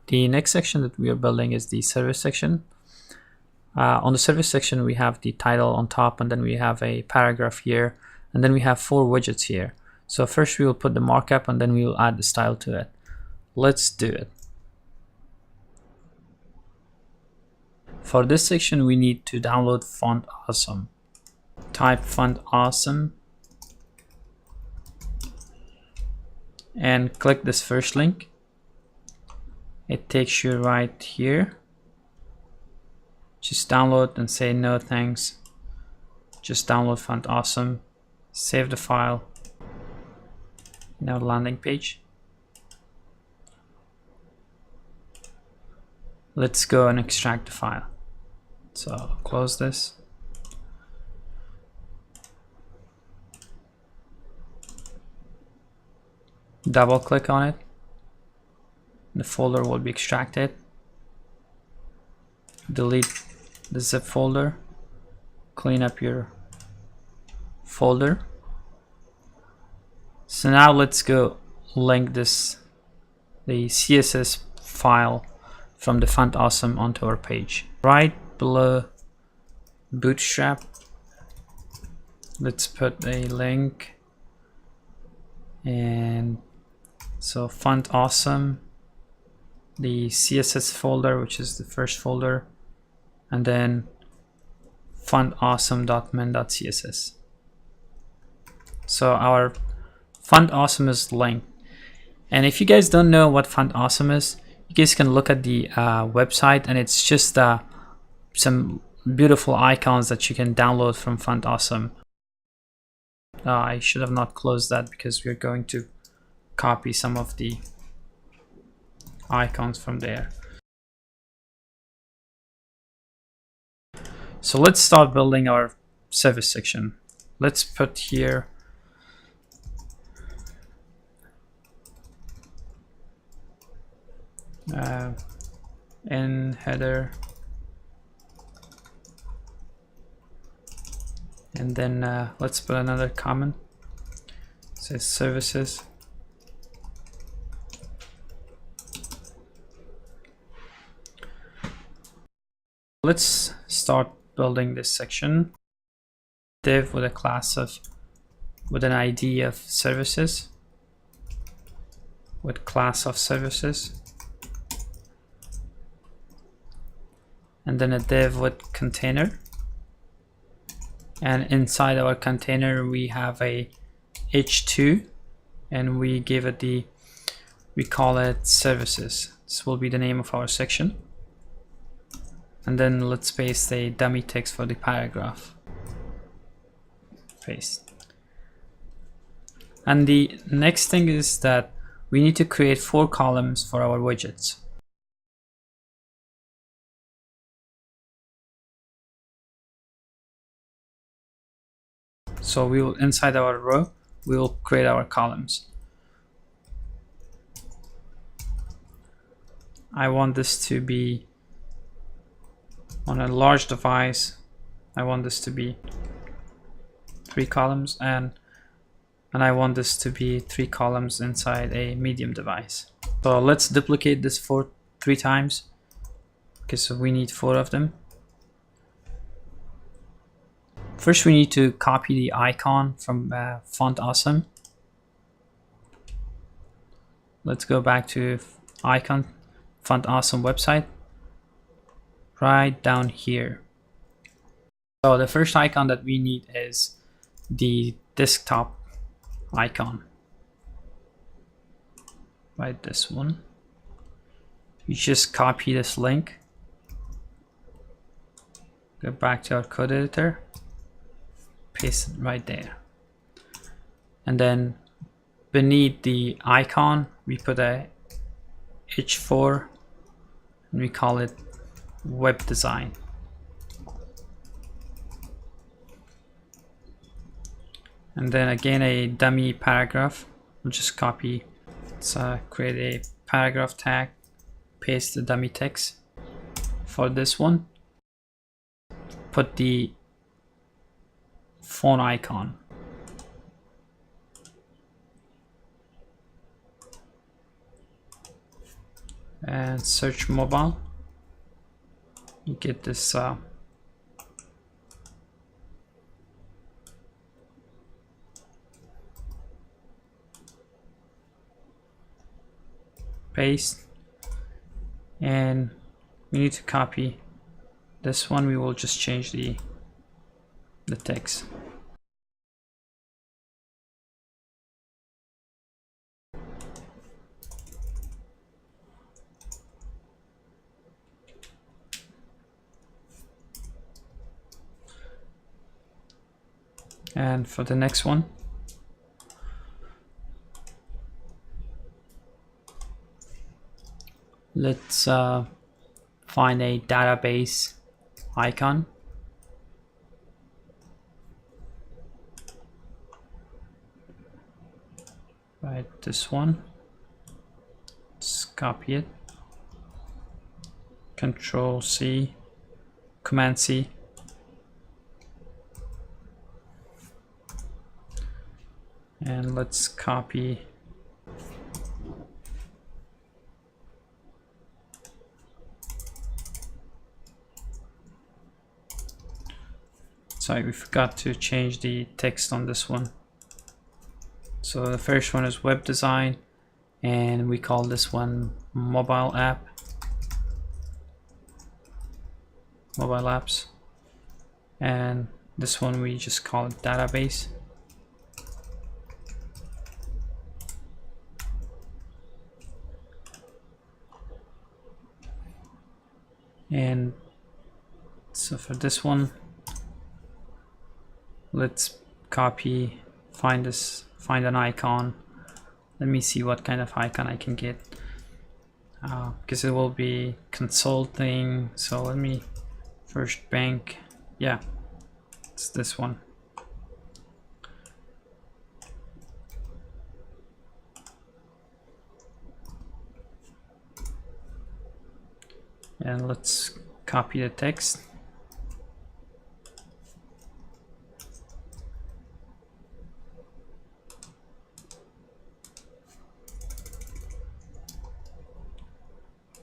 The next section that we are building is the service section. On the service section, we have the title on top, and then we have a paragraph here, and then we have 4 widgets here. So first we will put the markup, and then we will add the style to it. Let's do it. For this section, we need to download Font Awesome. Type Font Awesome and click this first link. It takes you right here. Just download and say no thanks. Just download Font Awesome, save the file. Now landing page. Let's go and extract the file. So close this. Double click on it. The folder will be extracted. Delete the zip folder. Clean up your folder. So now let's go link the CSS file from the Font Awesome onto our page. Right below Bootstrap, let's put a link, and so Font Awesome, the CSS folder, which is the first folder, and then fontawesome.min.css. So our Font Awesome is linked. And if you guys don't know what Font Awesome is, you guys can look at the website, and it's just some beautiful icons that you can download from Font Awesome. I should have not closed that because we're going to copy some of the icons from there. So let's start building our service section. Let's put here in header, and then let's put another comment. It says services. Let's start building this section. Div with a class with an ID of services, with class of services, and then a div with container, and inside our container we have a h2, and we give it we call it services. This will be the name of our section. And then let's paste a dummy text for the paragraph. Paste. And the next thing is that we need to create 4 columns for our widgets. So we will, inside our row, we will create our columns. I want this to be on a large device. I want this to be 3 columns, and I want this to be 3 columns inside a medium device. So let's duplicate this 3 times, because we need 4 of them. First we need to copy the icon from Font Awesome. Let's go back to icon, Font Awesome website, right down here. So the first icon that we need is the desktop icon. Right, this one. You just copy this link, go back to our code editor, paste it right there, and then beneath the icon we put a h4, and we call it web design. And then again a dummy paragraph. We'll just copy, let's create a paragraph tag, paste the dummy text. For this one, put the phone icon. and search mobile. You get this paste, and we need to copy this one. We will just change the text. And for the next one, let's find a database icon. Right, this one. Let's copy it. Control C, Command C. And let's copy sorry, we forgot to change the text on this one. So the first one is web design, and we call this one mobile app, mobile apps, and this one we just call it database. And so for this one, let's copy, find an icon. Let me see what kind of icon I can get, because it will be consulting. So let me first bank. Yeah, it's this one. And let's copy the text.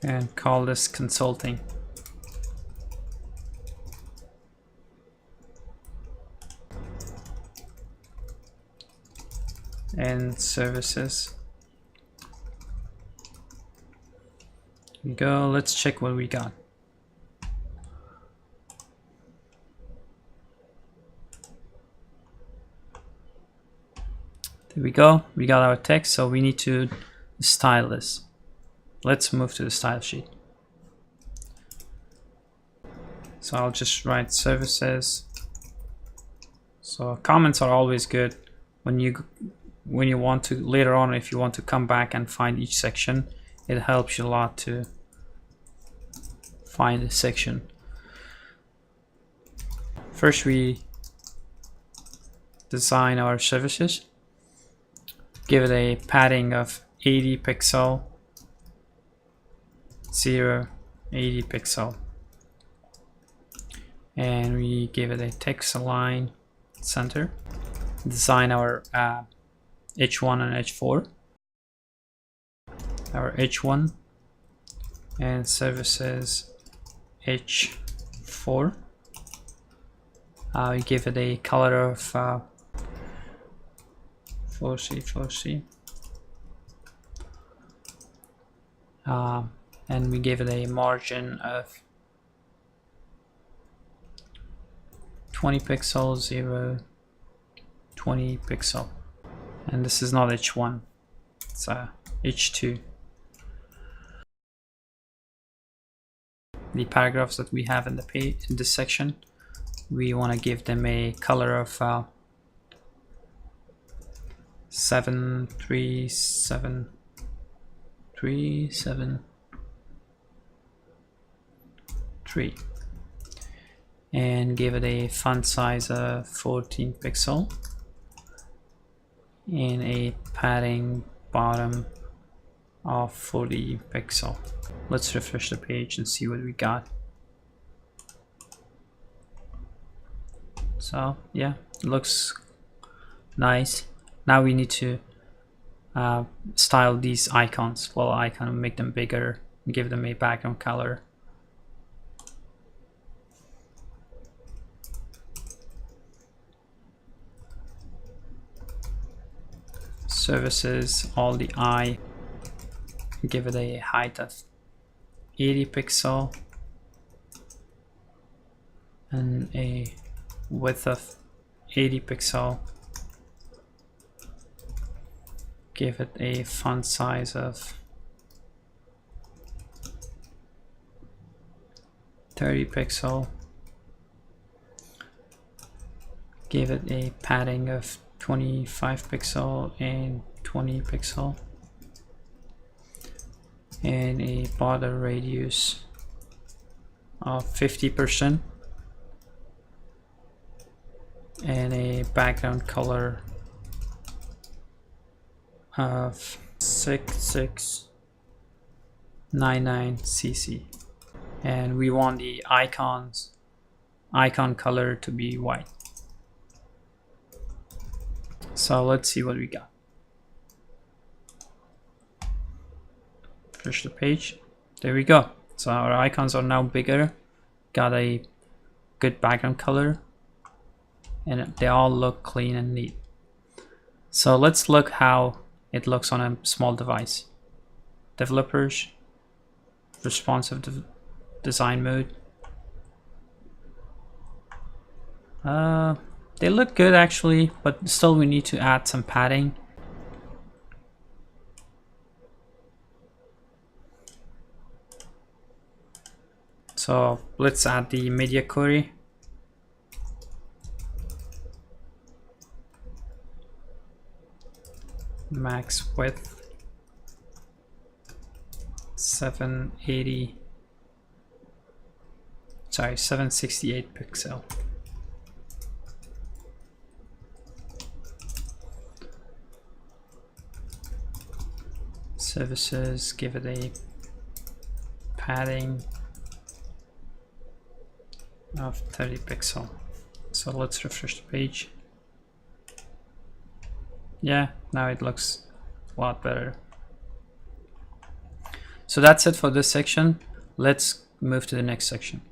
And call this consulting. And services. Here we go. Let's check what we got. There we go. We got our text, so we need to style this. Let's move to the style sheet. So I'll just write services. So comments are always good when you want to later on, if you want to come back and find each section. It helps you a lot to find a section. First, we design our services. Give it a padding of 80 pixel, 0, 80 pixel. And we give it a text align center. Design our H1 and H4. Our H1 and services H4. We give it a color of 4C. And we give it a margin of 20 pixels, 0, 20 pixel. And this is not H1, it's H2. The paragraphs that we have in the page, in this section, we want to give them a color of 7373373, and give it a font size of 14 pixel and a padding bottom of 40 pixel. Let's refresh the page and see what we got. So yeah, it looks nice. Now we need to style these icons. Well, icon, make them bigger, give them a background color. Services, all the eye, give it a height of 80 pixel and a width of 80 pixel. Give it a font size of 30 pixel. Give it a padding of 25 pixel and 20 pixel. And a border radius of 50%. And a background color of 6699 cc, and we want the icon color to be white. So let's see what we got. Refresh the page. There we go. So our icons are now bigger, got a good background color, and they all look clean and neat. So let's look how it looks on a small device. Developers, responsive design mode. They look good actually, but still we need to add some padding. So let's add the media query. Max width 768 pixel. Services, give it a padding of 30 pixel. So let's refresh the page. Yeah, now it looks a lot better. So that's it for this section. Let's move to the next section.